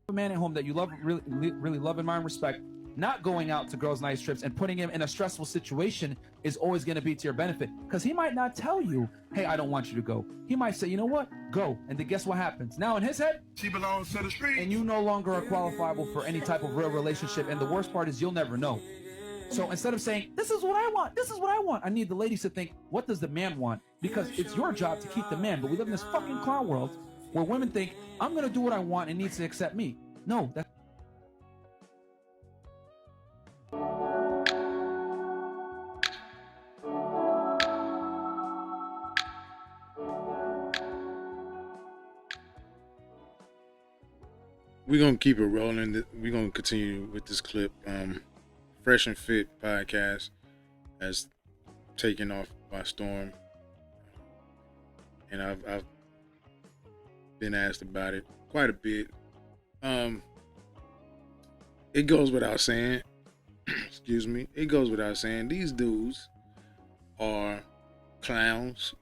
a man at home that you love, really, really love, admire, and respect, not going out to girls' night trips and putting him in a stressful situation is always going to be to your benefit. Because he might not tell you, hey, I don't want you to go. He might say, you know what, go. And then guess what happens? Now in his head, she belongs to the street. And you no longer are qualifiable for any type of real relationship. And the worst part is you'll never know. So instead of saying, this is what I want, this is what I want, I need the ladies to think, what does the man want? Because it's your job to keep the man. But we live in this fucking clown world where women think, I'm going to do what I want and needs to accept me. No, that's We're gonna keep it rolling. We're gonna continue with this clip. Fresh and Fit podcast has taken off by storm, and I've been asked about it quite a bit. It goes without saying, excuse me, it goes without saying, these dudes are clowns,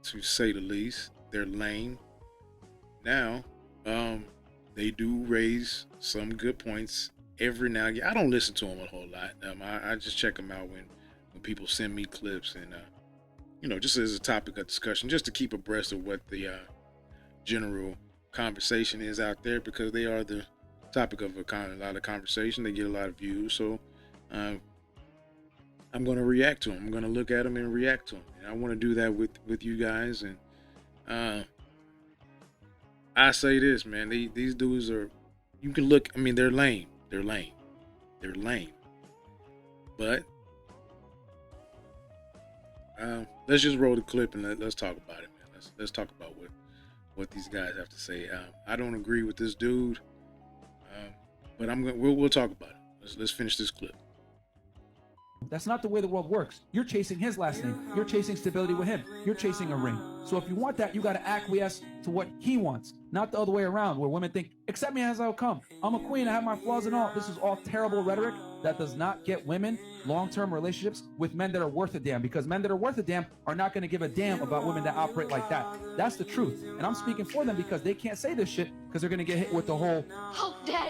to say the least. They're lame. Now, they do raise some good points every now and again. I don't listen to them a whole lot. I just check them out when people send me clips, and just as a topic of discussion, just to keep abreast of what the general conversation is out there, because they are the topic of a lot of conversation. They get a lot of views, so I'm going to react to them. I'm going to look at them and react to them. And I want to do that with you guys. And I say this, man, these dudes are, you can look, I mean, they're lame. They're lame. They're lame. But let's just roll the clip and let's talk about it, man. Let's talk about what these guys have to say. I don't agree with this dude, but we'll talk about it. Let's finish this clip. That's not the way the world works. You're chasing his last name. You're chasing stability with him. You're chasing a ring. So if you want that, you got to acquiesce to what he wants, not the other way around, where women think, accept me as I'll come. I'm a queen. I have my flaws and all. This is all terrible rhetoric that does not get women long-term relationships with men that are worth a damn, because men that are worth a damn are not going to give a damn about women that operate like that. That's the truth. And I'm speaking for them because they can't say this shit because they're going to get hit with the whole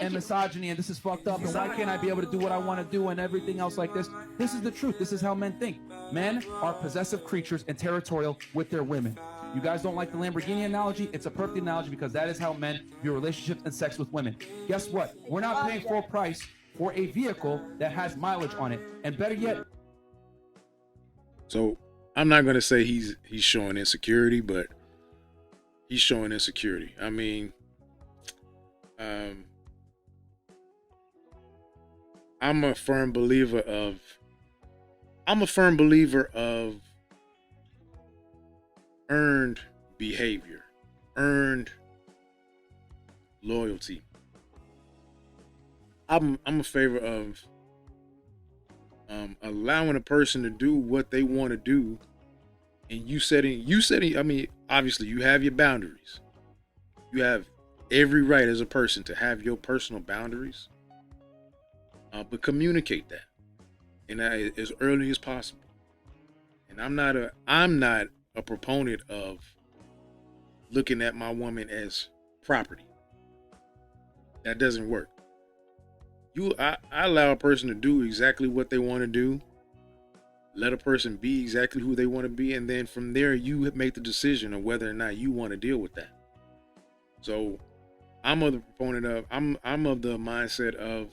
and misogyny and this is fucked up and why can't I be able to do what I want to do and everything else like this. This is the truth. This is how men think. Men are possessive creatures and territorial with their women. You guys don't like the Lamborghini analogy? It's a perfect analogy because that is how men view relationships and sex with women. Guess what? We're not paying full price for a vehicle that has mileage on it. And better yet. So I'm not going to say he's showing insecurity, but he's showing insecurity. I mean, I'm a firm believer of earned behavior, earned loyalty. I'm a favor of allowing a person to do what they want to do, and you setting. I mean, obviously, you have your boundaries. You have every right as a person to have your personal boundaries, but communicate that, and as early as possible. And I'm not a proponent of looking at my woman as property. That doesn't work. I allow a person to do exactly what they want to do. Let a person be exactly who they want to be, and then from there you make the decision of whether or not you want to deal with that. So I'm of the proponent of I'm of the mindset of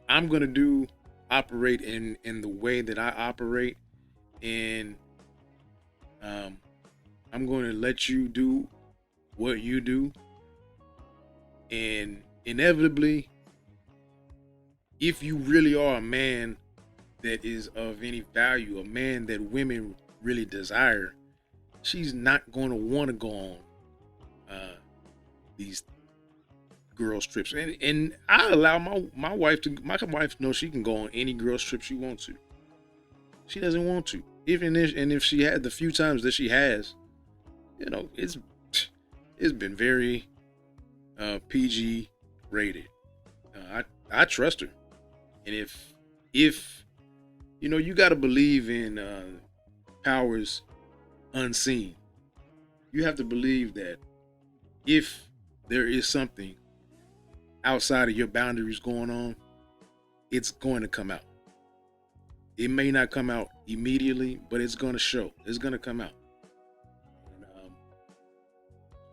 I'm gonna operate in the way that I operate, and I'm going to let you do what you do, and inevitably, if you really are a man that is of any value, a man that women really desire, she's not going to want to go on these girls trips. And I allow my wife knows she can go on any girls trip she wants to. She doesn't want to. If she had the few times that she has, it's been very PG rated. I trust her, and if you got to believe in powers unseen. You have to believe that if there is something outside of your boundaries going on, it's going to come out. It may not come out immediately, but it's going to show. It's going to come out.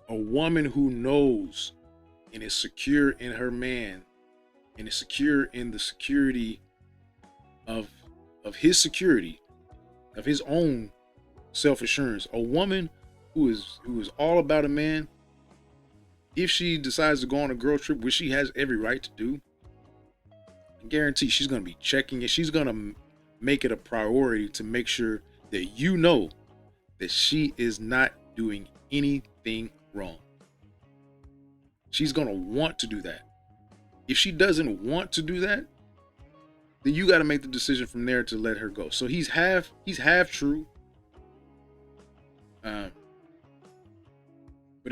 A woman who knows and is secure in her man and is secure in the security of his security, of his own self-assurance. A woman who is all about a man, if she decides to go on a girl trip, which she has every right to do, I guarantee she's going to be checking it. She's going to make it a priority to make sure that you know that she is not doing anything wrong. She's going to want to do that. If she doesn't want to do that, then you got to make the decision from there to let her go. So he's half true. But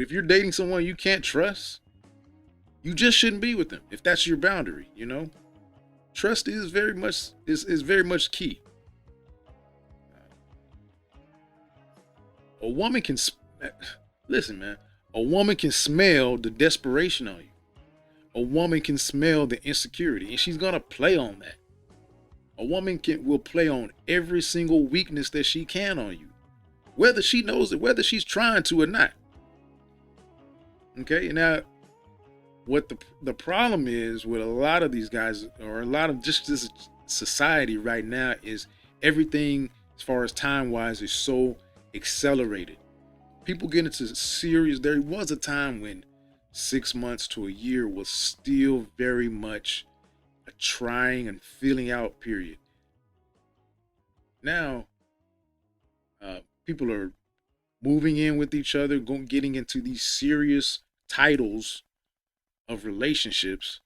if you're dating someone you can't trust, you just shouldn't be with them. If that's your boundary, you know, trust is very much key. A woman can listen, man. A woman can smell the desperation on you. A woman can smell the insecurity, and she's gonna play on that. A woman will play on every single weakness that she can on you, whether she knows it, whether she's trying to or not. Okay, now what the problem is with a lot of these guys, or a lot of just this society right now, is everything as far as time wise is so accelerated. People get into serious. There was a time when 6 months to a year was still very much a trying and feeling out period. Now, people are moving in with each other, getting into these serious titles of relationships,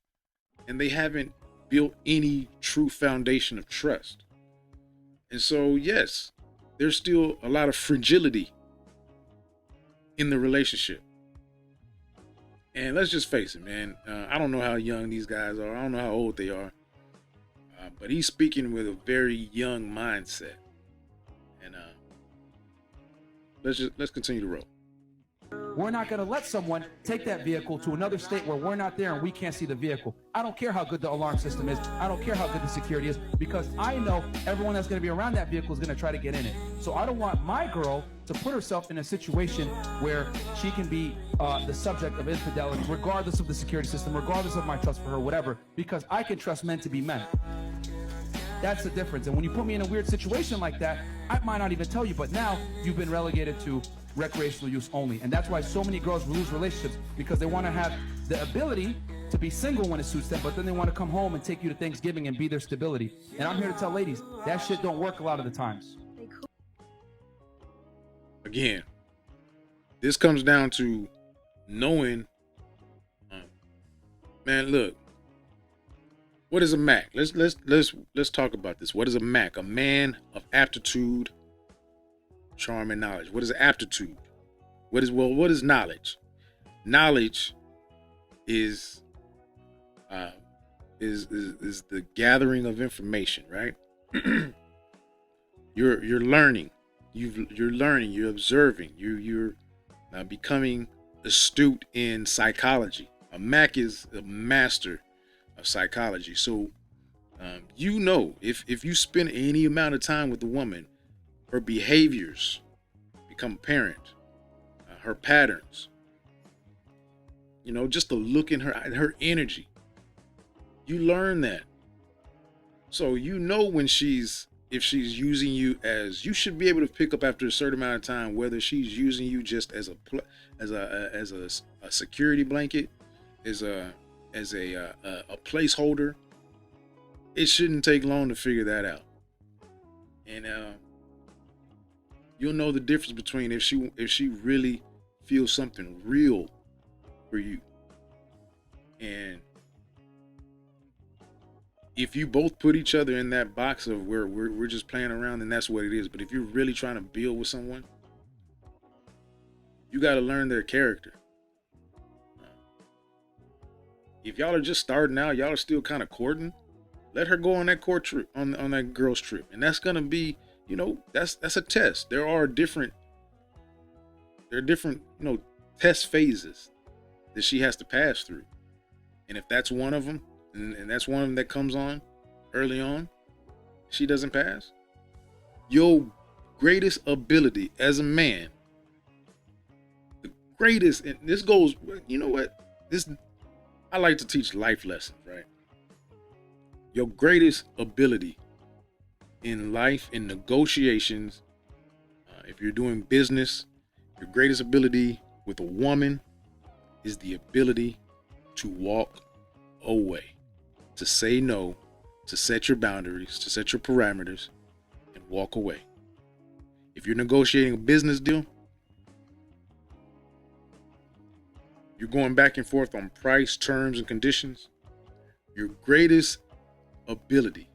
and they haven't built any true foundation of trust. And so, yes, there's still a lot of fragility in the relationship. And let's just face it, man. I don't know how young these guys are. I don't know how old they are. But he's speaking with a very young mindset. And let's continue to roll. We're not going to let someone take that vehicle to another state where we're not there and we can't see the vehicle. I don't care how good the alarm system is. I don't care how good the security is, because I know everyone that's going to be around that vehicle is going to try to get in it. So I don't want my girl to put herself in a situation where she can be the subject of infidelity, regardless of the security system, regardless of my trust for her, whatever, because I can trust men to be men. That's the difference. And when you put me in a weird situation like that, I might not even tell you, but now you've been relegated to recreational use only. And that's why so many girls lose relationships, because they want to have the ability to be single when it suits them, but then they want to come home and take you to Thanksgiving and be their stability. And I'm here to tell ladies, that shit don't work a lot of the times. Again, this comes down to knowing, man, look, what is a MACK? Let's talk about this. What is a MACK? A man of aptitude, charm, and knowledge. What is aptitude? What is knowledge? Knowledge is the gathering of information, right? You're learning. You're learning. You're observing. You're becoming astute in psychology. A MACK is a master of psychology. So you know, if you spend any amount of time with a woman, her behaviors become apparent, her patterns, you know, just the look in her energy, you learn that. So you know when if she's using you as, you should be able to pick up after a certain amount of time whether she's using you just as a security blanket, as a placeholder. It shouldn't take long to figure that out. And you'll know the difference between if she really feels something real for you. And if you both put each other in that box of where we're just playing around, then that's what it is. But if you're really trying to build with someone, you got to learn their character. If y'all are just starting out, y'all are still kind of courting, let her go on that court trip, on that girl's trip. And that's going to be, you know, that's a test. There are different, you know, test phases. that she has to pass through. And if that's one of them, and that's one of them that comes on early on, she doesn't pass, your greatest ability as a man, the greatest, and this goes, you know what? I like to teach life lessons, right? Your greatest ability in life, in negotiations, if you're doing business, your greatest ability with a woman is the ability to walk away, to say no, to set your boundaries, to set your parameters, and walk away. If you're negotiating a business deal, you're going back and forth on price, terms, and conditions. Your greatest ability,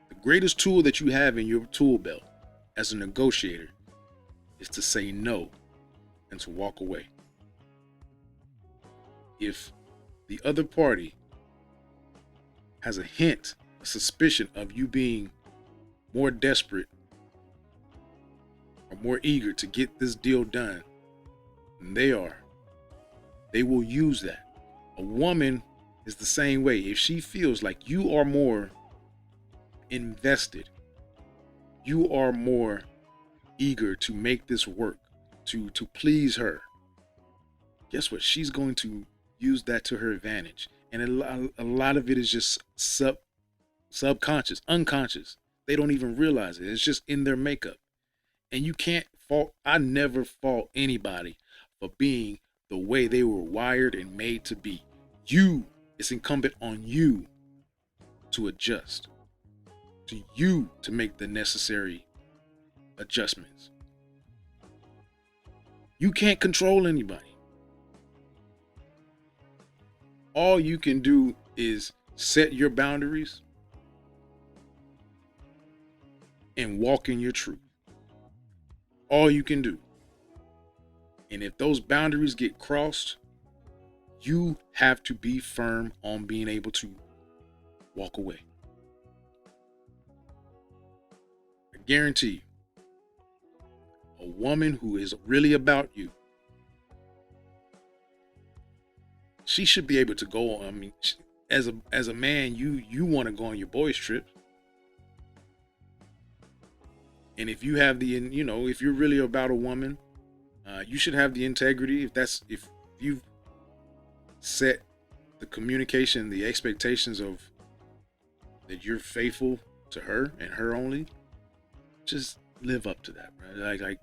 the greatest tool that you have in your tool belt as a negotiator is to say no and to walk away. If the other party has a hint, a suspicion of you being more desperate or more eager to get this deal done than they are, they will use that. A woman is the same way. If she feels like you are more invested, you are more eager to make this work, to please her, guess what? She's going to use that to her advantage. And a lot of it is just subconscious, unconscious. They don't even realize it. It's just in their makeup. And you can't fault, I never fault anybody for being the way they were wired and made to be. It's incumbent on you to adjust, to you to make the necessary adjustments. You can't control anybody. All you can do is set your boundaries and walk in your truth. All you can do. And if those boundaries get crossed, you have to be firm on being able to walk away. I guarantee you, a woman who is really about you, she should be able to go on. I mean, as a man, you want to go on your boys' trip. And if you have if you're really about a woman, you should have the integrity. If you've set the communication, the expectations of that you're faithful to her and her only, just live up to that, right?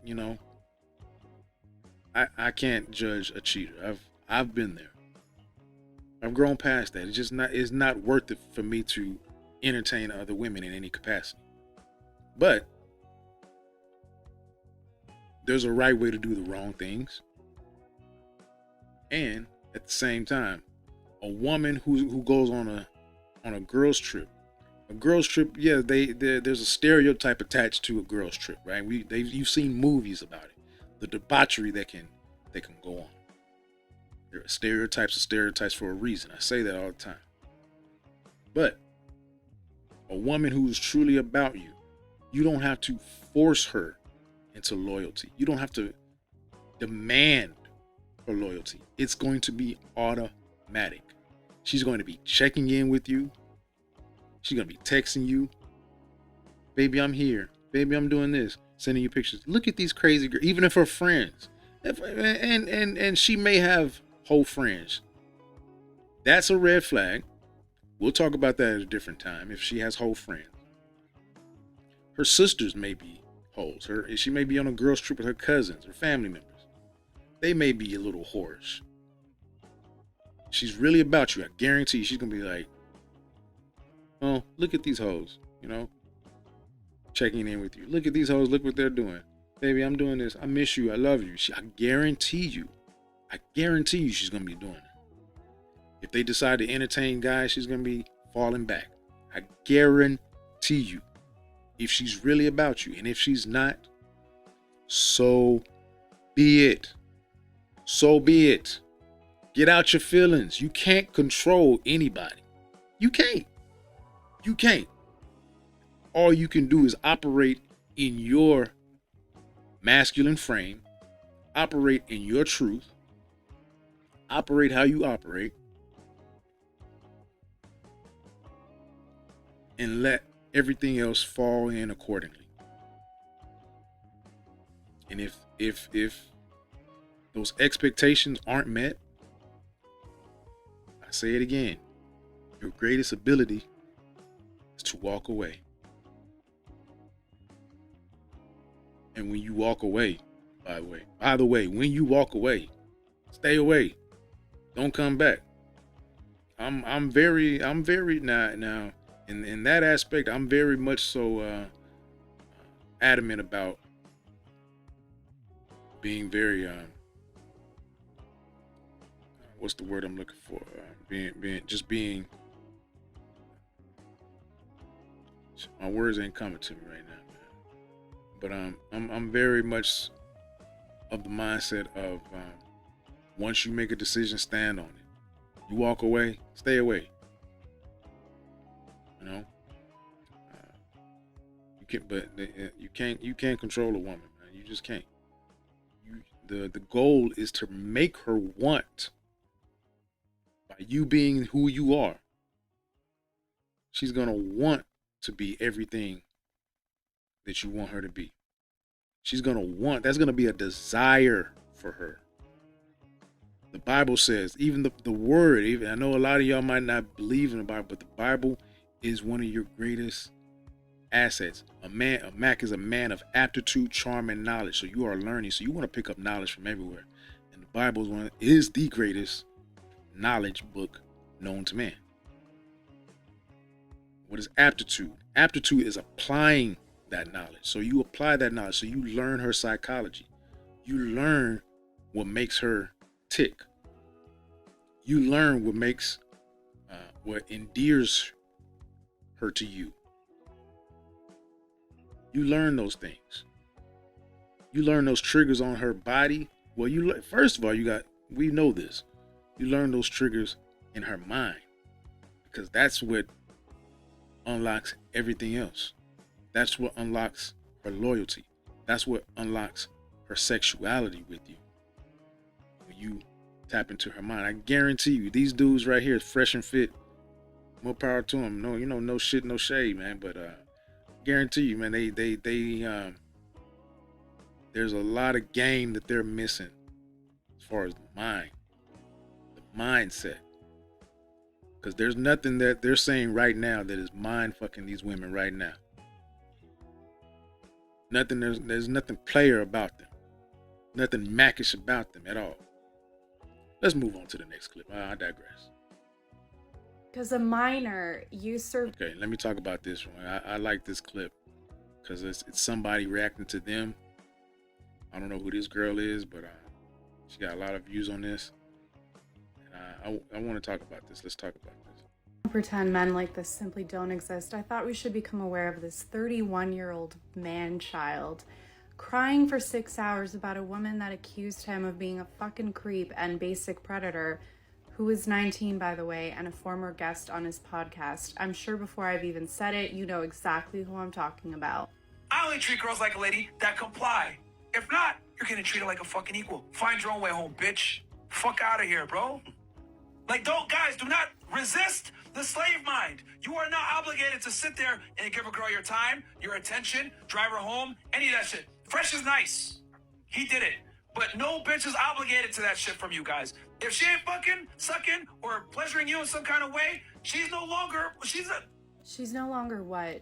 I can't judge a cheater. I've been there. I've grown past that. It's not worth it for me to entertain other women in any capacity. But there's a right way to do the wrong things. And at the same time, a woman who goes on a girls trip. A girls trip, yeah, there's a stereotype attached to a girls trip, right? You've seen movies about it. The debauchery that can go on. There are stereotypes for a reason. I say that all the time. But a woman who is truly about you, you don't have to force her into loyalty. You don't have to demand her loyalty. It's going to be automatic. She's going to be checking in with you. She's going to be texting you. Baby, I'm here. Baby, I'm doing this. Sending you pictures. Look at these crazy girls. Even if her friends. And she may have whole friends. That's a red flag. We'll talk about that at a different time. If she has whole friends. Her sisters may be hoes. She may be on a girls trip with her cousins or family members. They may be a little whorish. She's really about you. I guarantee she's going to be like, oh, look at these hoes, checking in with you. Look at these hoes. Look what they're doing. Baby, I'm doing this. I miss you. I love you. I guarantee you she's going to be doing it. If they decide to entertain guys, she's going to be falling back. I guarantee you. If she's really about you. And if she's not, so be it. So be it. Get out your feelings. You can't control anybody. You can't. You can't. All you can do is operate in your masculine frame, operate in your truth, operate how you operate, and let everything else fall in accordingly. And if those expectations aren't met, I say it again, your greatest ability is to walk away. And when you walk away, by the way, when you walk away, stay away. Don't come back. I'm very now in that aspect, I'm very much so adamant about being very what's the word I'm looking for? Being my words ain't coming to me right now, man. But I'm very much of the mindset of once you make a decision, stand on it. You walk away, stay away. You know, you can't control a woman, man. You just can't. The goal is to make her want. By you being who you are, she's gonna want to be everything that you want her to be. She's gonna want. That's gonna be a desire for her. The Bible says, even the word, even I know a lot of y'all might not believe in the Bible, but the Bible is one of your greatest assets. A Mac is a man of aptitude, charm, and knowledge. So you are learning. So you want to pick up knowledge from everywhere. And the Bible is the greatest knowledge book known to man. What is aptitude? Aptitude is applying that knowledge. So you apply that knowledge. So you learn her psychology. You learn what makes her tick. You learn what endears her to you. You learn those things. You learn those triggers on her body. Well, first of all, we know this. You learn those triggers in her mind, because that's what unlocks everything else. That's what unlocks her loyalty. That's what unlocks her sexuality with you. When you tap into her mind, I guarantee you, these dudes right here, Fresh and Fit, more power to them. No shit, no shade, man. But guarantee you, man, they there's a lot of game that they're missing as far as the mindset. Because there's nothing that they're saying right now that is mind fucking these women right now. There's nothing player about them. Nothing mackish about them at all. Let's move on to the next clip. I digress. Because a minor usurped. Okay, let me talk about this one. I like this clip because it's somebody reacting to them. I don't know who this girl is, but she got a lot of views on this. And I want to talk about this. Let's talk about this. Pretend men like this simply don't exist. I thought we should become aware of this 31-year-old man-child crying for 6 hours about a woman that accused him of being a fucking creep and basic predator, who is 19, by the way, and a former guest on his podcast. I'm sure before I've even said it, you know exactly who I'm talking about. I only treat girls like a lady that comply. If not, you're getting treated like a fucking equal. Find your own way home, bitch. Fuck out of here, bro. Like, do not resist the slave mind. You are not obligated to sit there and give a girl your time, your attention, drive her home, any of that shit. Fresh is nice. He did it. But no bitch is obligated to that shit from you guys. If she ain't fucking, sucking, or pleasuring you in some kind of way, she's no longer what?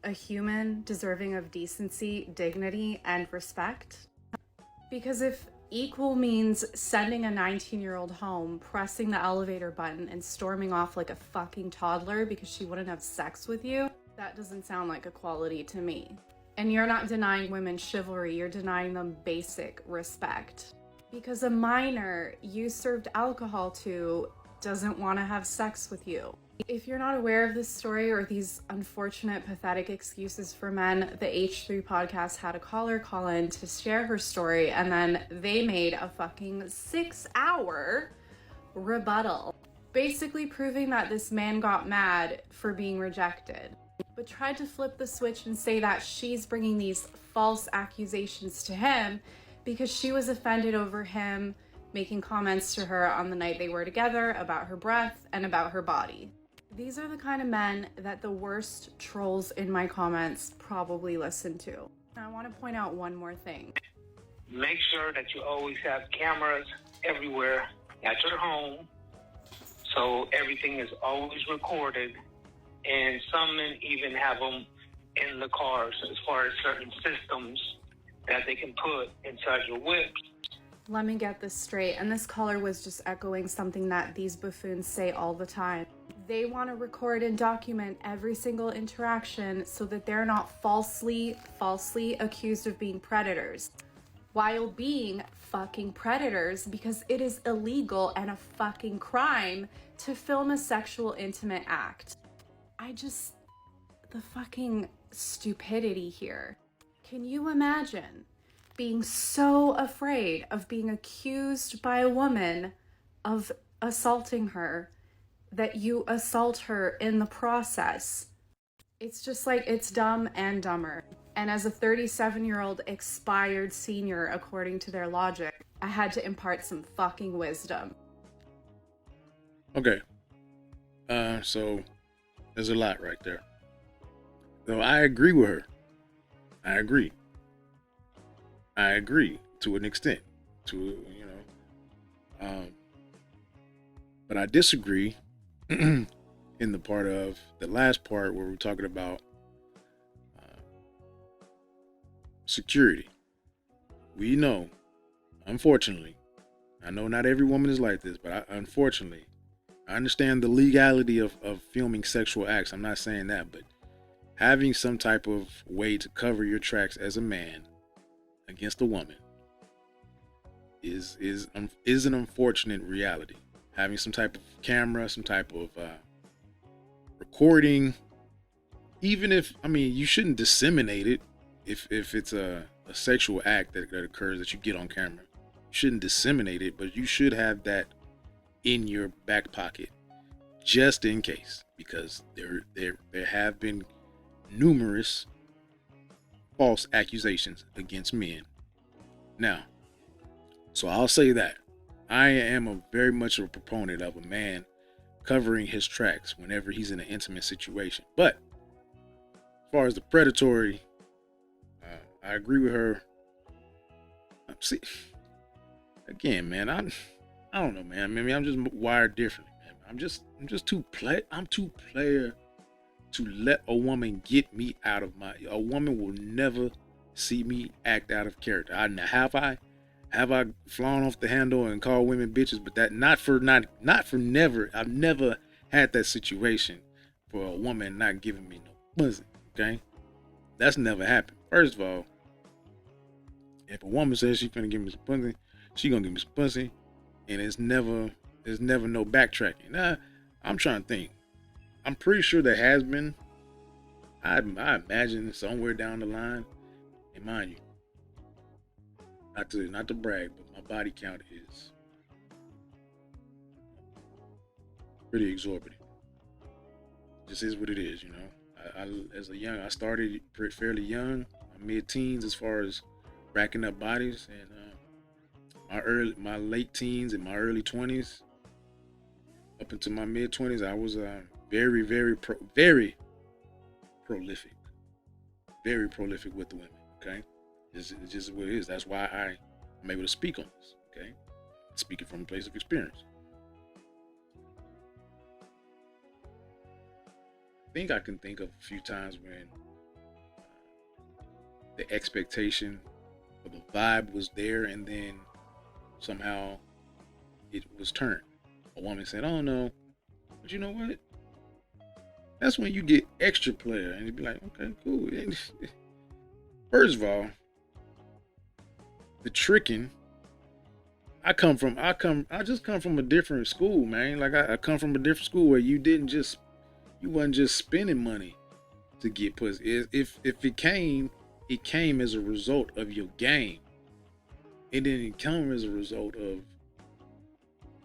A human deserving of decency, dignity, and respect? Because if equal means sending a 19-year-old home, pressing the elevator button, and storming off like a fucking toddler because she wouldn't have sex with you, that doesn't sound like equality to me. And you're not denying women chivalry, you're denying them basic respect. Because a minor you served alcohol to doesn't want to have sex with you. If you're not aware of this story or these unfortunate, pathetic excuses for men, the H3 podcast had a caller call in to share her story, and then they made a fucking 6-hour rebuttal, basically proving that this man got mad for being rejected, but tried to flip the switch and say that she's bringing these false accusations to him because she was offended over him making comments to her on the night they were together about her breath and about her body. These are the kind of men that the worst trolls in my comments probably listen to. Now, I want to point out one more thing. Make sure that you always have cameras everywhere at your home, so everything is always recorded, and some men even have them in the cars as far as certain systems that they can put inside your whip. Let me get this straight, and this caller was just echoing something that these buffoons say all the time. They want to record and document every single interaction so that they're not falsely accused of being predators, while being fucking predators, because it is illegal and a fucking crime to film a sexual intimate act. The fucking stupidity here. Can you imagine being so afraid of being accused by a woman of assaulting her that you assault her in the process? It's just like, it's dumb and dumber. And as a 37-year-old expired senior, according to their logic, I had to impart some fucking wisdom. Okay. So there's a lot right there. So I agree with her. I agree to an extent, but I disagree in the part of the last part where we're talking about security. We know, unfortunately, I know not every woman is like this, but unfortunately, I understand the legality of filming sexual acts. I'm not saying that, but having some type of way to cover your tracks as a man against a woman is an unfortunate reality. Having some type of camera, some type of recording, even if, you shouldn't disseminate it if it's a sexual act that occurs that you get on camera. You shouldn't disseminate it, but you should have that in your back pocket just in case, because there have been numerous false accusations against men. Now, so I'll say that I am very much a proponent of a man covering his tracks whenever he's in an intimate situation. But as far as the predatory, I agree with her. See, again, man, I don't know, man. I'm just wired differently, man. I'm too player to let a woman get me out of a woman will never see me act out of character. Have I flown off the handle and called women bitches, but that not for never. I've never had that situation for a woman not giving me no pussy. Okay, that's never happened. First of all, if a woman says she's gonna give me some pussy, she gonna give me some pussy, and there's never no backtracking. Now, I'm trying to think. I'm pretty sure there has been. I imagine somewhere down the line, and mind you, not to brag, but my body count is pretty exorbitant. Just is what it is, I started fairly young, mid-teens as far as racking up bodies, and my late teens and my early 20s up into my mid-20s, I was very, very prolific with the women. Okay, it's just what it is. That's why I'm able to speak on this. Okay, speaking from a place of experience. I think I can think of a few times when the expectation of the vibe was there, and then somehow it was turned. A woman said, "Oh no," but you know what? That's when you get extra player, and you'd be like, "Okay, cool." First of all, the tricking. I just come from a different school, man. Like I come from a different school where you wasn't just spending money to get pussy. If it came as a result of your game. It didn't come as a result of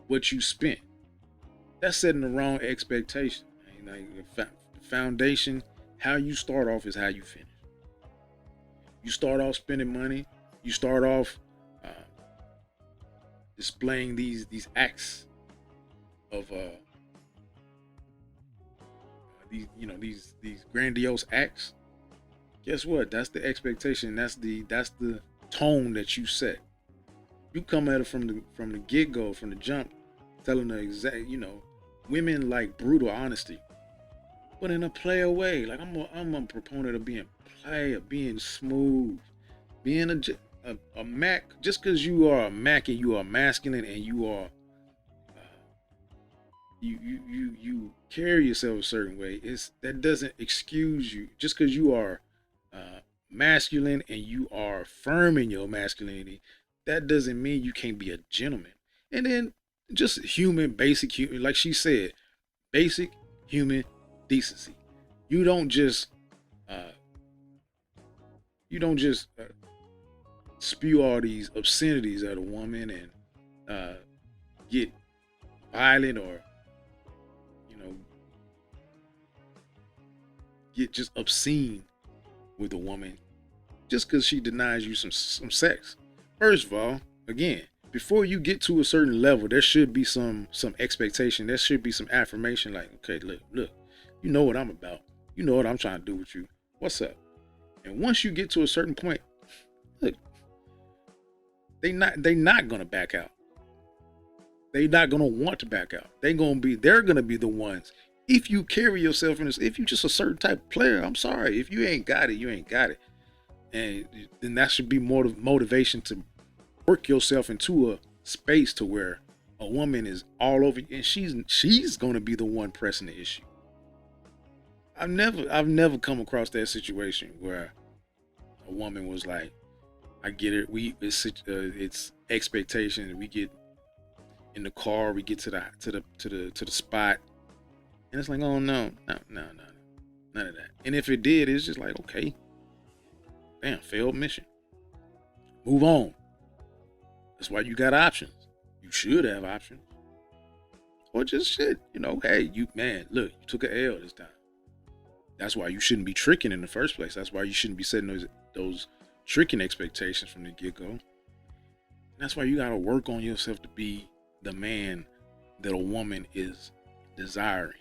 what you spent. That's setting the wrong expectation. The foundation, how you start off is how you finish. You start off spending money. You start off displaying these acts of these grandiose acts, guess what? That's the expectation. That's the tone that you set. You come at it from the get-go, from the jump, telling the exact, women like brutal honesty, but in a player way. Like I'm a proponent of being player, being smooth, being a Mac. Just because you are a Mac and you are masculine and you are you carry yourself a certain way, that doesn't excuse you. Just because you are masculine and you are firm in your masculinity, that doesn't mean you can't be a gentleman. And then just basic human, like she said, basic human decency. You don't just spew all these obscenities at a woman and get violent or get just obscene with a woman just because she denies you some sex. First of all, again, before you get to a certain level, there should be some expectation. There should be some affirmation, like, okay, look, you know what I'm about. You know what I'm trying to do with you. What's up? And once you get to a certain point, look, they not gonna back out. They not gonna want to back out. They're gonna be the ones. If you carry yourself in this, if you just a certain type of player, I'm sorry. If you ain't got it, you ain't got it. And then that should be more motivation to work yourself into a space to where a woman is all over you and she's gonna be the one pressing the issue. I've never come across that situation where a woman was like, I get it. It's expectation. We get in the car, we get to the spot, and it's like, oh no, none of that. And if it did, it's just like, okay, damn, failed mission. Move on. That's why you got options. You should have options. Or just shit, hey, look, you took an L this time. That's why you shouldn't be tricking in the first place. That's why you shouldn't be setting those tricking expectations from the get-go. That's why you got to work on yourself to be the man that a woman is desiring.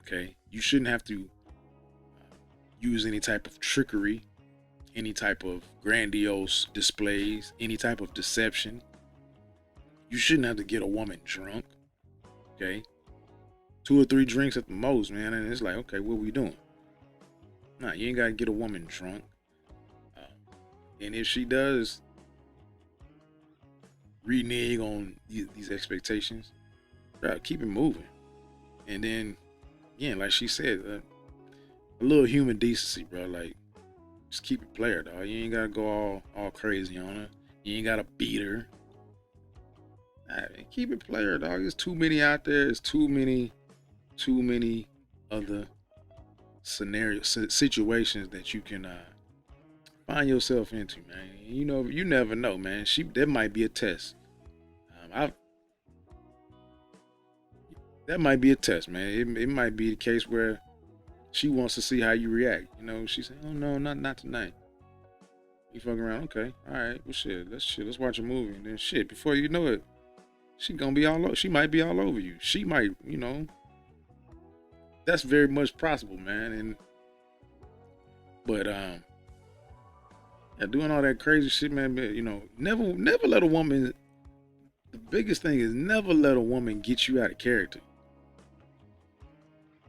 Okay? You shouldn't have to use any type of trickery, any type of grandiose displays, any type of deception. You shouldn't have to get a woman drunk. Okay? 2 or 3 drinks at the most, man. And it's like, okay, what are we doing? Nah, you ain't got to get a woman drunk. And if she does renege on these expectations, bro, keep it moving. And then, again, like she said, a little human decency, bro. Like, just keep it player, dog. You ain't got to go all crazy on her. You ain't got to beat her. Keep it player, dog. There's too many out there. There's too many other situations that you can find yourself into, man. You never know, man. That might be a test. That might be a test, man. It might be the case where she wants to see how you react. She said, "Oh no, not tonight." You fucking around, okay? All right, well, let's watch a movie, and then shit. Before you know it, she might be all over you. She might, That's very much possible, man. But doing all that crazy shit, man. Never let a woman. The biggest thing is never let a woman get you out of character.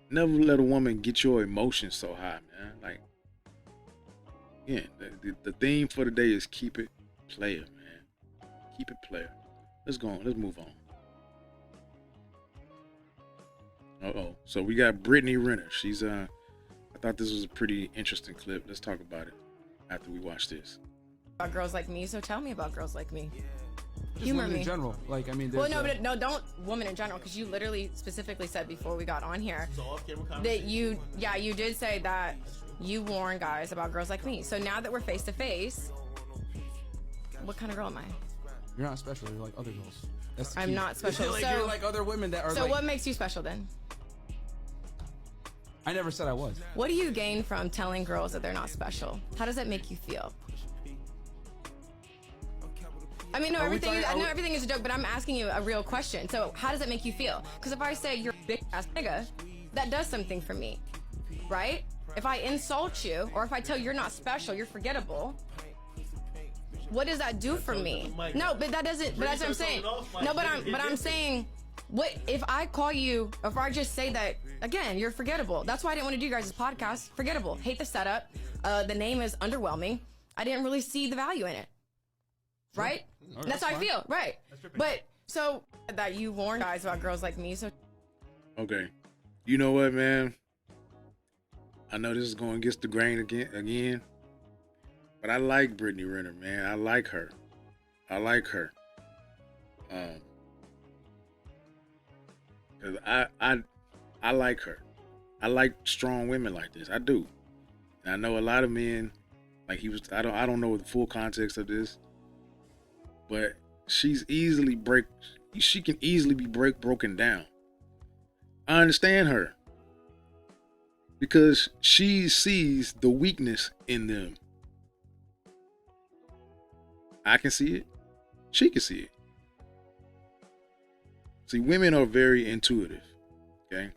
Never let a woman get your emotions so high, man. Like, again, the theme for the day is keep it player, man. Keep it player. Let's go on. Let's move on. So we got Brittany Renner. She's I thought this was a pretty interesting clip. Let's talk about it after we watch this. About girls like me, so tell me about girls like me. Just Humor women me. in general. Like, I mean, Well, no, don't women in general, because you literally specifically said before we got on here that you did say that you warn guys about girls like me. So now that we're face to face, what kind of girl am I? You're not special. You're like other girls. That's the I'm key. not special. Like, So you're like other women that are. So like, what makes you special then? I never said I was. What do you gain from telling girls that they're not special? How does that make you feel? I mean, no, Are we everything. talking- I are know we- everything is a joke, but I'm asking you a real question. So, how does it make you feel? Because if I say you're a big ass nigga, that does something for me, right? If I insult you, or if I tell you you're not special, you're forgettable. What does that do for me? No, but that doesn't. But that's what I'm saying. No, but I'm saying, what if I call you? If I just say that again, you're forgettable. That's why I didn't want to do you guys' podcast. Forgettable. Hate the setup. The name is underwhelming. I didn't really see the value in it. Right? Right, That's how I fine. feel. Right. But so that you warn guys about girls like me. So Okay. You know what, man? I know this is going against the grain again. But I like Brittany Renner, man. I like her. I like her. 'Cause I like her. I like strong women like this. I do. And I know a lot of men, like he was. I don't know the full context of this, but she can easily be broken down. I understand her because she sees the weakness in them. I can see it. She can see it. See, women are very intuitive, okay?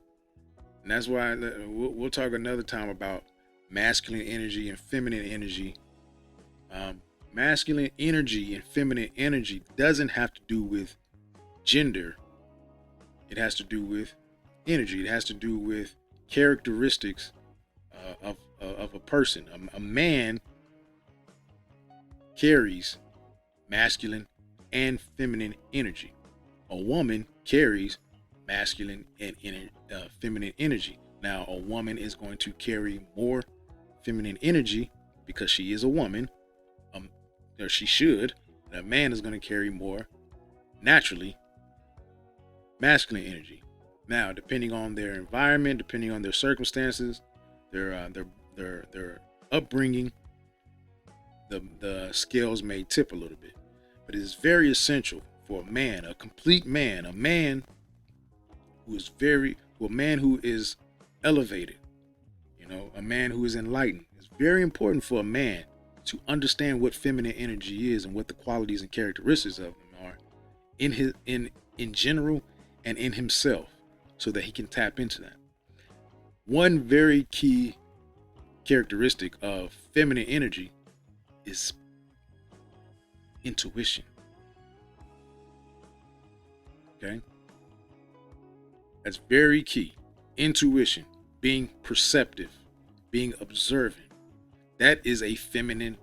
And that's why we'll talk another time about masculine energy and feminine energy. Masculine energy and feminine energy doesn't have to do with gender. It has to do with energy. It has to do with characteristics of a person. A man carries masculine and feminine energy. A woman carries masculine and feminine energy. Now, a woman is going to carry more feminine energy because she is a woman, or she should. And a man is going to carry more naturally masculine energy. Now, depending on their environment, depending on their circumstances, their upbringing, the scales may tip a little bit. But it is very essential for a man, a complete man, a man who is elevated, a man who is enlightened. It's very important for a man to understand what feminine energy is and what the qualities and characteristics of them are in general and in himself, so that he can tap into that. One very key characteristic of feminine energy is intuition. Okay? That's very key. Intuition, being perceptive, being observant. That is a feminine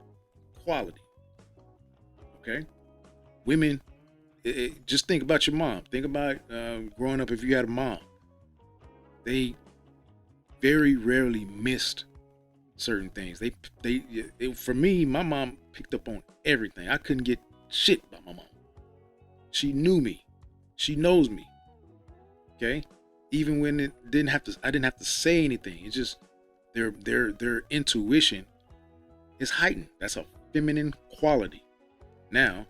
quality. Okay? Women, just think about your mom. Think about growing up if you had a mom. They very rarely missed certain things. For me, my mom picked up on everything. I couldn't get shit about my mom. She knew me. She knows me. Okay? Even when I didn't have to say anything. It's just their intuition is heightened. That's a feminine quality. Now,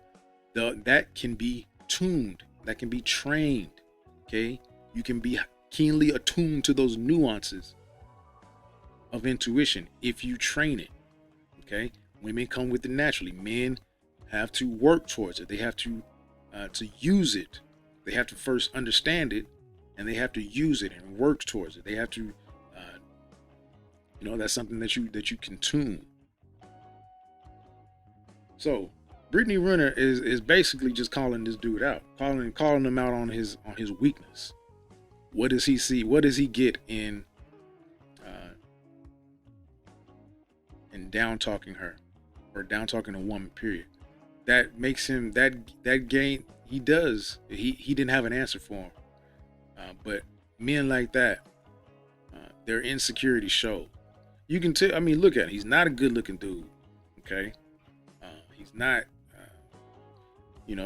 that can be tuned. That can be trained. Okay? You can be keenly attuned to those nuances of intuition if you train it. Okay? Women come with it naturally. Men have to work towards it. They have to use it. They have to first understand it, and they have to use it and work towards it. They have to, that's something that you can tune. So, Brittany Renner is basically just calling this dude out, calling him out on his weakness. What does he see? What does he get in down talking her, or down talking a woman? Period. That makes him that game. He didn't have an answer for him. But men like that, their insecurity show. You can tell. I mean, look at him. He's not a good-looking dude. Okay, he's not.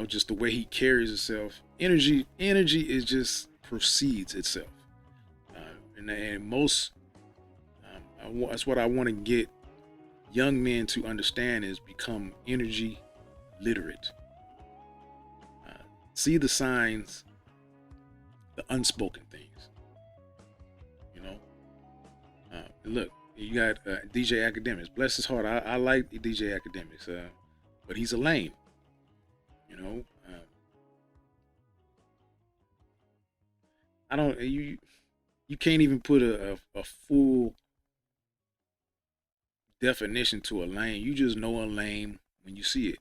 Just the way he carries himself. Energy is just proceeds itself. And most, that's what I want to get young men to understand, is become energy literate. See the signs, the unspoken things. Look, you got DJ Academics. Bless his heart. I like DJ Academics, but he's a lame. You know, I don't. You can't even put a full definition to a lane. You just know a lane when you see it,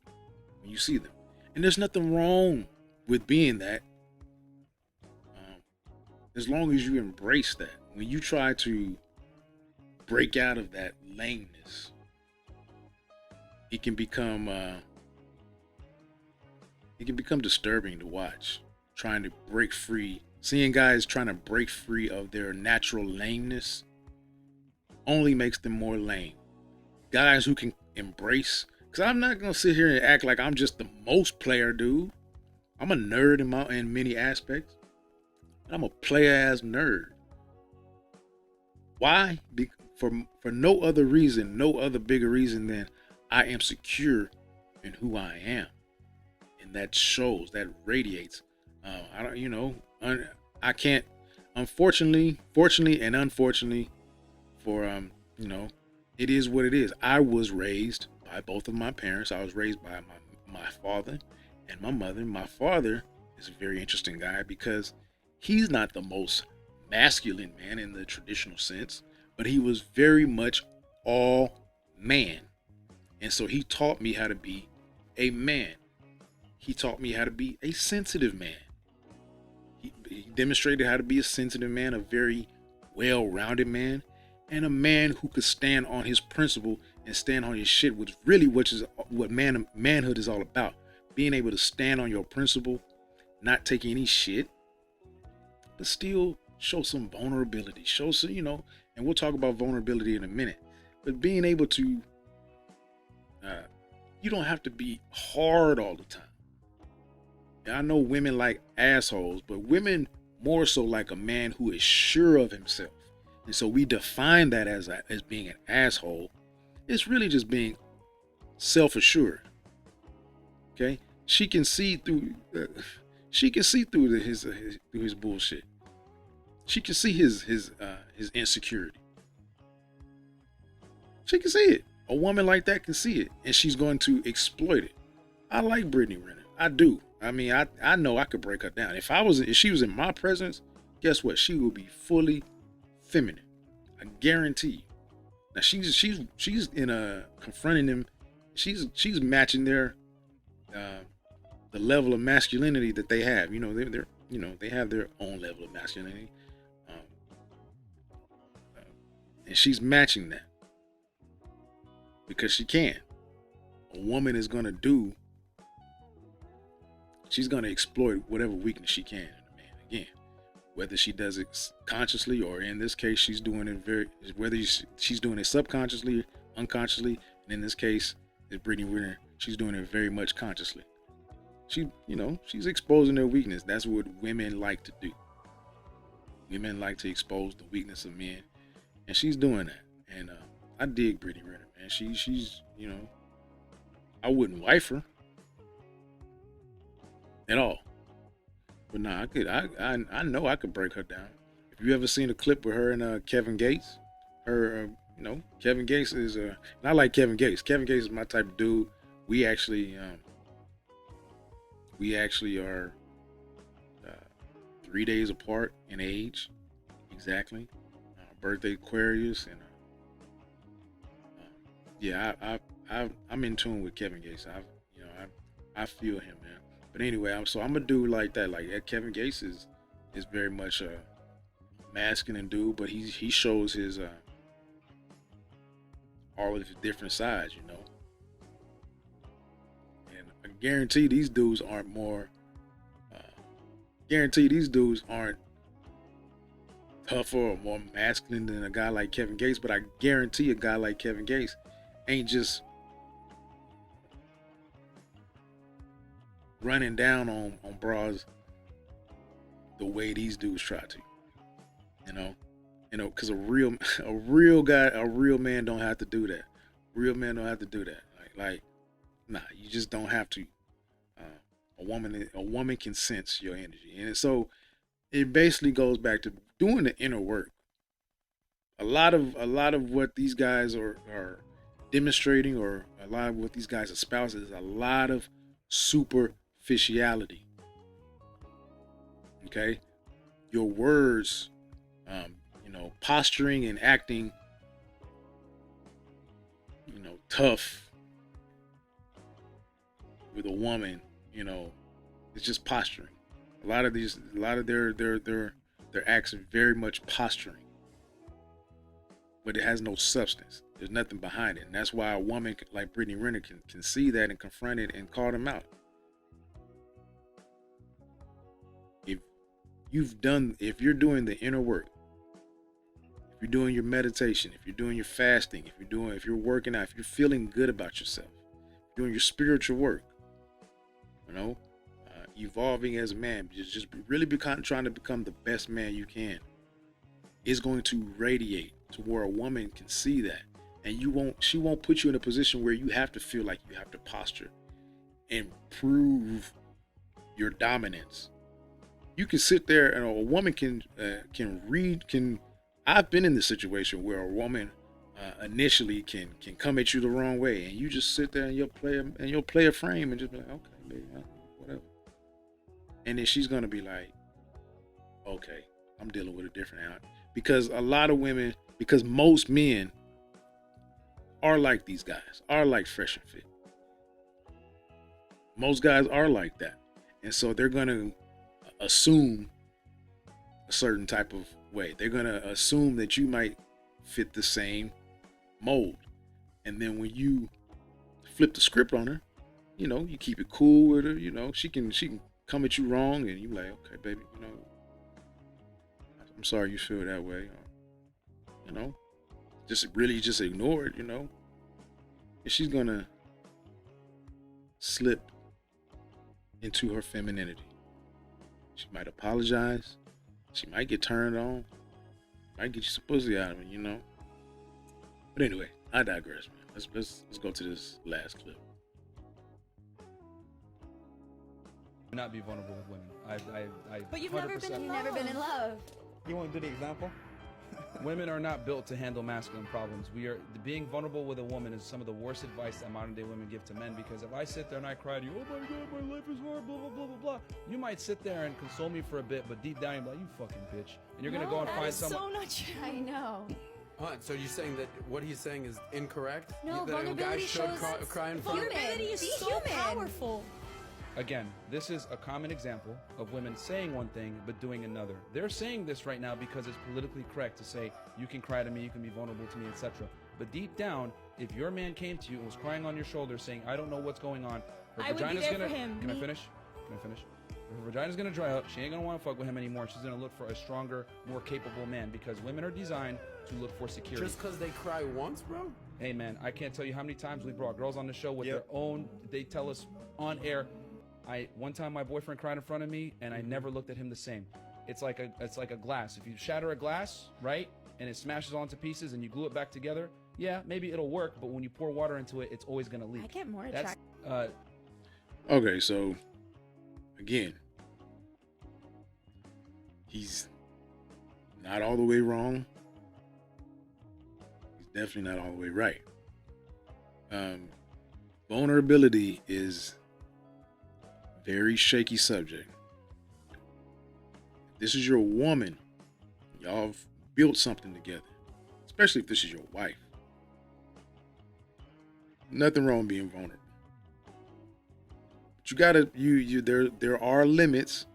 when you see them, and there's nothing wrong with being that. As long as you embrace that. When you try to break out of that lameness, it can become disturbing to watch. Trying to break free, seeing guys trying to break free of their natural lameness only makes them more lame. Guys who can embrace, because I'm not gonna sit here and act like I'm just the most player dude. I'm a nerd in many aspects. I'm a player ass nerd. Why? For no other reason, no other bigger reason than I am secure in who I am, and that shows, that radiates. I don't, I can't. Unfortunately, fortunately, and unfortunately, for it is what it is. I was raised by both of my parents. I was raised by my father and my mother. My father is a very interesting guy because he's not the most masculine man in the traditional sense, but he was very much all man. And so he taught me how to be a man. He taught me how to be a sensitive man. He demonstrated how to be a sensitive man, a very well-rounded man, and a man who could stand on his principle and stand on his shit, which really what manhood is all about. Being able to stand on your principle, not taking any shit, but still show some vulnerability. Show some, and we'll talk about vulnerability in a minute. But being able to, you don't have to be hard all the time. And I know women like assholes, but women more so like a man who is sure of himself. And so we define that as being an asshole. It's really just being self-assured. Okay, she can see through. She can see through his bullshit. She can see his insecurity. She can see it. A woman like that can see it, and she's going to exploit it. I like Brittany Renner. I do. I mean, I know I could break her down. If she was in my presence, guess what? She would be fully feminine. I guarantee you. Now she's in confronting them. She's matching their the level of masculinity that they have. They have their own level of masculinity, and she's matching that because she can. A woman is gonna do. She's gonna exploit whatever weakness she can in a man. Again, whether she does it consciously or in this case she's doing it whether she's doing it subconsciously, unconsciously, and in this case, is Brittany Renner, she's doing it very much consciously. She's exposing their weakness. That's what women like to do. Women like to expose the weakness of men, and she's doing that. And I dig Brittany Renner, man. She's I wouldn't wife her at all, but nah, I could. I know I could break her down. If you ever seen a clip with her and Kevin Gates, Kevin Gates is and I like Kevin Gates. Kevin Gates is my type of dude. We actually are 3 days apart in age, exactly. Birthday Aquarius, and I'm in tune with Kevin Gates. I feel him, man. But anyway, I'm a dude like that. Like Kevin Gates is very much a masculine dude, but he shows his all of his different sides, And I guarantee these dudes aren't tougher or more masculine than a guy like Kevin Gates, but I guarantee a guy like Kevin Gates ain't just running down on bras the way these dudes try to, because a real man don't have to do that. Real men don't have to do that. Like, nah, you just don't have to. A woman can sense your energy, and so it basically goes back to doing the inner work. A lot of what these guys are demonstrating, or a lot of what these guys espouse, is a lot of superficial superficiality. Okay, your words, posturing and acting, tough with a woman, it's just posturing. A lot of their acts are very much posturing, but it has no substance. There's nothing behind it, and that's why a woman like Brittany Renner can see that and confront it and call them out. If you're doing the inner work, if you're doing your meditation, if you're doing your fasting, if you're working out, if you're feeling good about yourself, doing your spiritual work, evolving as a man, just really trying to become the best man you can, is going to radiate to where a woman can see that, and she won't put you in a position where you have to feel like you have to posture and prove your dominance. You can sit there, and a woman can read. I've been in this situation where a woman initially can come at you the wrong way, and you just sit there and you'll play a frame and just be like, okay, baby, whatever. And then she's gonna be like, okay, I'm dealing with a different out. Because a lot of women, because most men are like these guys, are like Fresh and Fit. Most guys are like that, and so they're gonna assume a certain type of way. They're gonna assume that you might fit the same mold, and then when you flip the script on her, you keep it cool with her. She can come at you wrong, and you like, okay, baby, I'm sorry you feel that way. Just ignore it. And she's gonna slip into her femininity. She might apologize. She might get turned on. Might get you some pussy out of it, But anyway, I digress, man. Let's go to this last clip. Not be vulnerable with women. But you've never been in love. You want to do the example? Women are not built to handle masculine problems. Being vulnerable with a woman is some of the worst advice that modern day women give to men, because if I sit there and I cry to you, oh my God, my life is hard, blah, blah, blah, blah, blah, you might sit there and console me for a bit, but deep down you're like, you fucking bitch. And you're going to go and find someone. So not true. I know. So you're saying that what he's saying is incorrect? No, that vulnerability guys should shows cry in front of vulnerability is so powerful. Again, this is a common example of women saying one thing but doing another. They're saying this right now because it's politically correct to say, you can cry to me, you can be vulnerable to me, etc. But deep down, if your man came to you and was crying on your shoulder saying, I don't know what's going on, her vagina's gonna... Can I finish? Her vagina's gonna dry up, she ain't gonna want to fuck with him anymore, she's gonna look for a stronger, more capable man, because women are designed to look for security. Just because they cry once, bro? Hey man, I can't tell you how many times we brought girls on the show with their own, they tell us on air, one time my boyfriend cried in front of me and I never looked at him the same. It's like a glass. If you shatter a glass, right, and it smashes onto pieces and you glue it back together, yeah, maybe it'll work, but when you pour water into it, it's always gonna leak. I get more attracted. Okay, so again, he's not all the way wrong. He's definitely not all the way right. Vulnerability is very shaky subject. If this is your woman, y'all have built something together, especially if this is your wife. Nothing wrong being vulnerable. But you gotta, there are limits,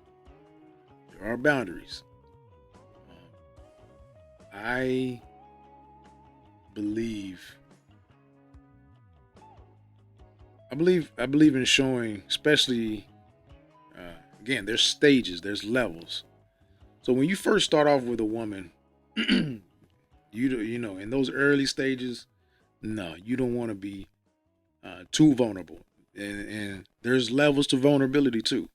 there are boundaries. I believe in showing, especially, again, there's stages, there's levels. So when you first start off with a woman, you know, in those early stages, no, you don't want to be too vulnerable. And there's levels to vulnerability too.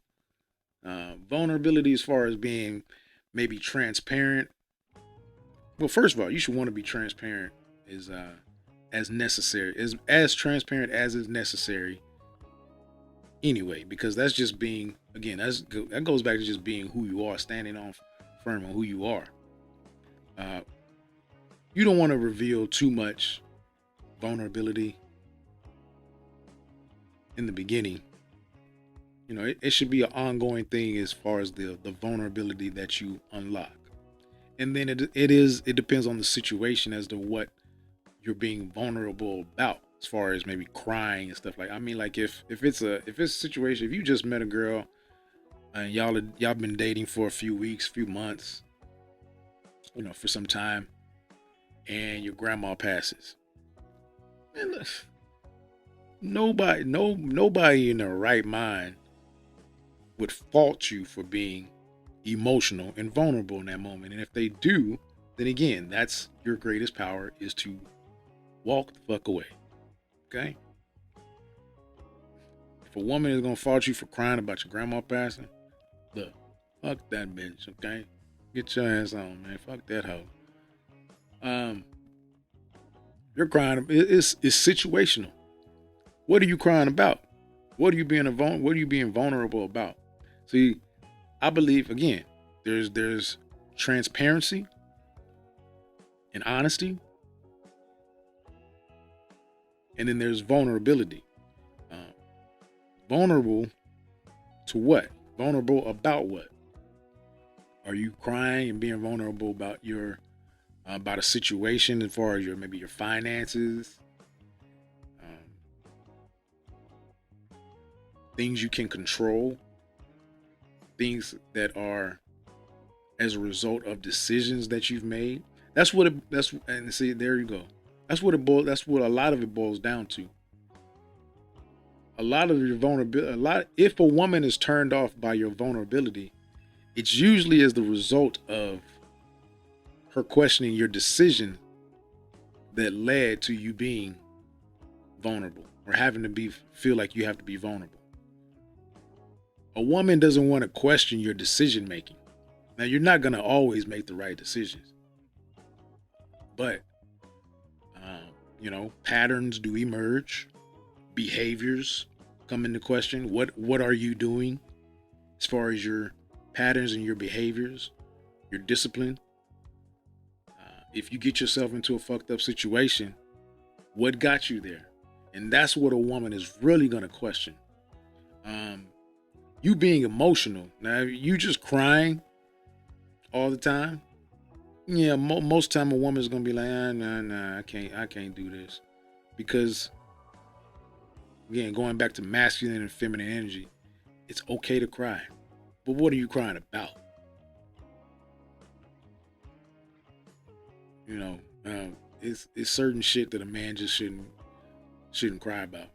Vulnerability as far as being maybe transparent. Well, first of all, you should want to be transparent as necessary, as transparent as is necessary anyway, because that's just being, again, that goes back to just being who you are, standing on firm on who you are. You don't want to reveal too much vulnerability in the beginning, You know, it should be an ongoing thing as far as the vulnerability that you unlock. And then it depends on the situation as to what you're being vulnerable about, as far as maybe crying and stuff like. I mean, like if it's a situation, if you just met a girl and y'all been dating for a few weeks, few months, you know, for some time, and your grandma passes, man, look, nobody in their right mind would fault you for being emotional and vulnerable in that moment. And if they do, then again, that's your greatest power, is to walk the fuck away. Okay? If a woman is gonna fault you for crying about your grandma passing, look, fuck that bitch, okay? Get your ass on, man. Fuck that hoe. You're crying. It's situational. What are you crying about? What are you being vulnerable about? See, I believe, again, there's transparency and honesty, and then there's vulnerability. Vulnerable to what? Vulnerable about what? Are you crying and being vulnerable about about a situation as far as maybe your finances, things you can control, things that are as a result of decisions that you've made? And see, there you go. That's what a lot of it boils down to. A lot of your vulnerability, if a woman is turned off by your vulnerability, it's usually as the result of her questioning your decision that led to you being vulnerable, or having to feel like you have to be vulnerable. A woman doesn't want to question your decision making. Now, you're not going to always make the right decisions, but patterns do emerge. Behaviors come into question. What are you doing as far as your patterns and your behaviors, your discipline? If you get yourself into a fucked up situation, what got you there? And that's what a woman is really going to question. You being emotional. Now, you just crying all the time. Yeah, most time a woman's going to be like, nah, I can't do this. Because, again, going back to masculine and feminine energy, it's okay to cry. But what are you crying about? You know, it's certain shit that a man just shouldn't cry about.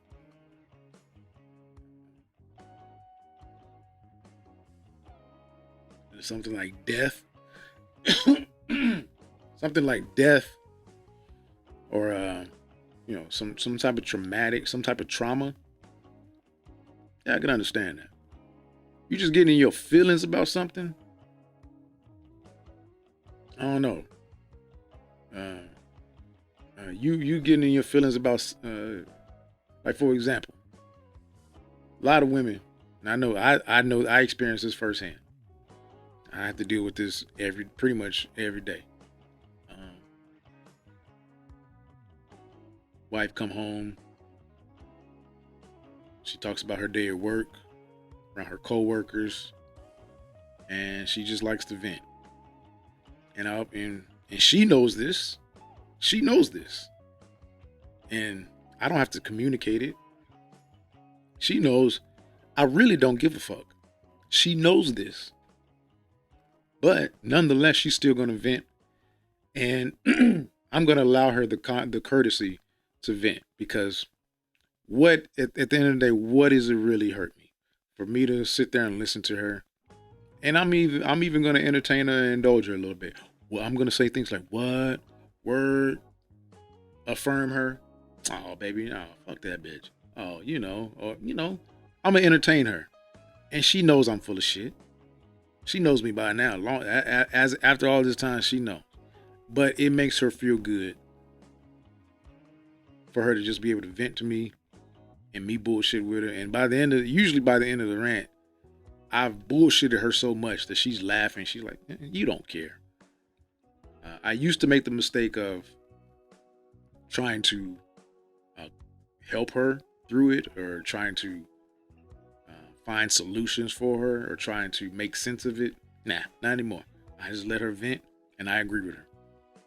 Something like death. Something like death, or some type of some type of trauma. Yeah, I can understand that. You just getting in your feelings about something. I don't know. You getting in your feelings about, like, for example, a lot of women. And I experience this firsthand. I have to deal with this pretty much every day. Wife come home. She talks about her day at work, around her coworkers, and she just likes to vent. And she knows this. She knows this. And I don't have to communicate it. She knows I really don't give a fuck. She knows this. But nonetheless, she's still going to vent. And I'm going to allow her the courtesy to vent, because at the end of the day, what does it really hurt me? For me to sit there and listen to her. And I'm even going to entertain her and indulge her a little bit. Well, I'm going to say things like, what? Word? Affirm her? Oh, baby, no, fuck that bitch. Oh, I'm going to entertain her. And she knows I'm full of shit. She knows me by now. After all this time, she knows. But it makes her feel good for her to just be able to vent to me and me bullshit with her. And usually by the end of the rant, I've bullshitted her so much that she's laughing. She's like, you don't care. I used to make the mistake of trying to help her through it, or trying to find solutions for her or trying to make sense of it. Nah, not anymore. I just let her vent, and I agree with her.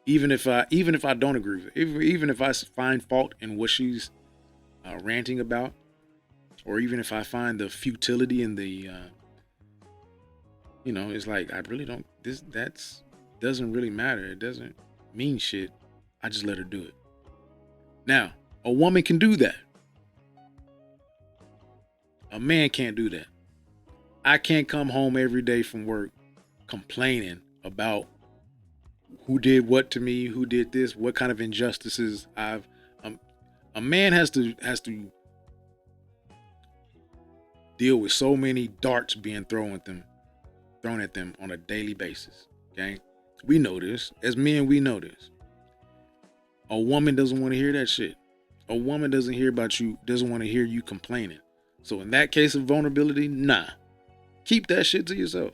Even if I don't agree with her, even if I find fault in what she's ranting about, or even if I find the futility in the, it's like I really don't. That's doesn't really matter. It doesn't mean shit. I just let her do it. Now, a woman can do that. A man can't do that. I can't come home every day from work complaining about who did what to me, who did this, what kind of injustices I've. A man has to deal with so many darts being thrown at them on a daily basis. Okay, we know this. As men, we know this. A woman doesn't want to hear that shit. A woman doesn't want to hear you complaining. So in that case of vulnerability, nah, keep that shit to yourself.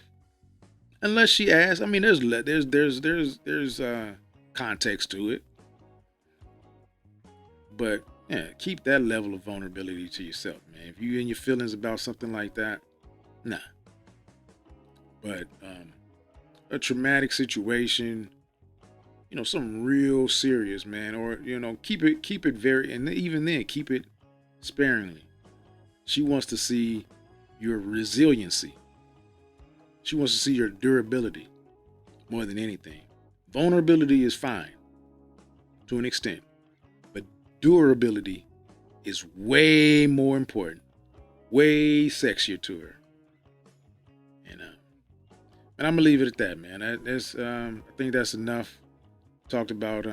Unless she asks. I mean, there's context to it, but yeah, keep that level of vulnerability to yourself, man. If you in your feelings about something like that, nah. But a traumatic situation, something real serious, man, or keep it very, and even then, keep it sparingly. She wants to see your resiliency. She wants to see your durability more than anything. Vulnerability is fine to an extent, but durability is way more important, way sexier to her. And I'm gonna leave it at that, man. I think that's enough talked about,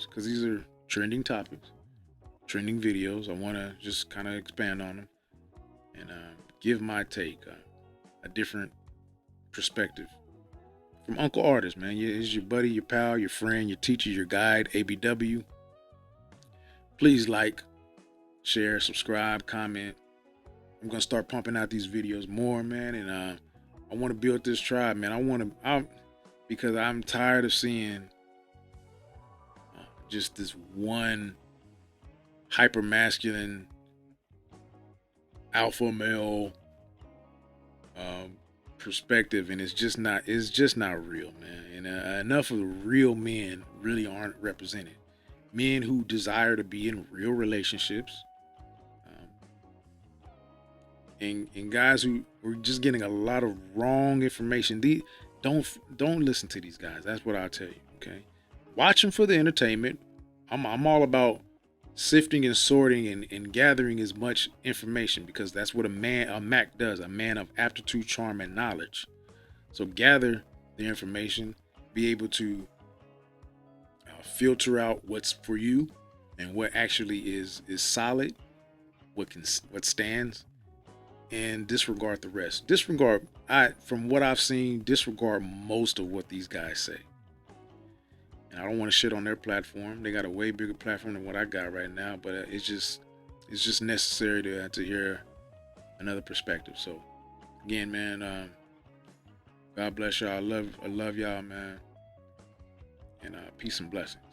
because these are trending topics, trending videos. I want to just kind of expand on them and give my take, a different perspective from Uncle Artis, man. He's your buddy, your pal, your friend, your teacher, your guide, ABW. Please like, share, subscribe, comment. I'm gonna start pumping out these videos more, man, and I want to build this tribe, man. Because I'm tired of seeing just this one hyper masculine alpha male perspective, and it's just not real, man. And enough of the real men really aren't represented. Men who desire to be in real relationships, and guys who are just getting a lot of wrong information. Don't listen to these guys. That's what I'll tell you. Okay, watch them for the entertainment. I'm all about sifting and sorting and gathering as much information, because that's what a Mac does, a man of aptitude, charm, and knowledge. So gather the information, be able to filter out what's for you and what actually is solid, what stands, and disregard the rest. From what I've seen, disregard most of what these guys say. And I don't want to shit on their platform. They got a way bigger platform than what I got right now, but it's just necessary to hear another perspective. So again, man, God bless y'all. I love y'all, man. And peace and blessings.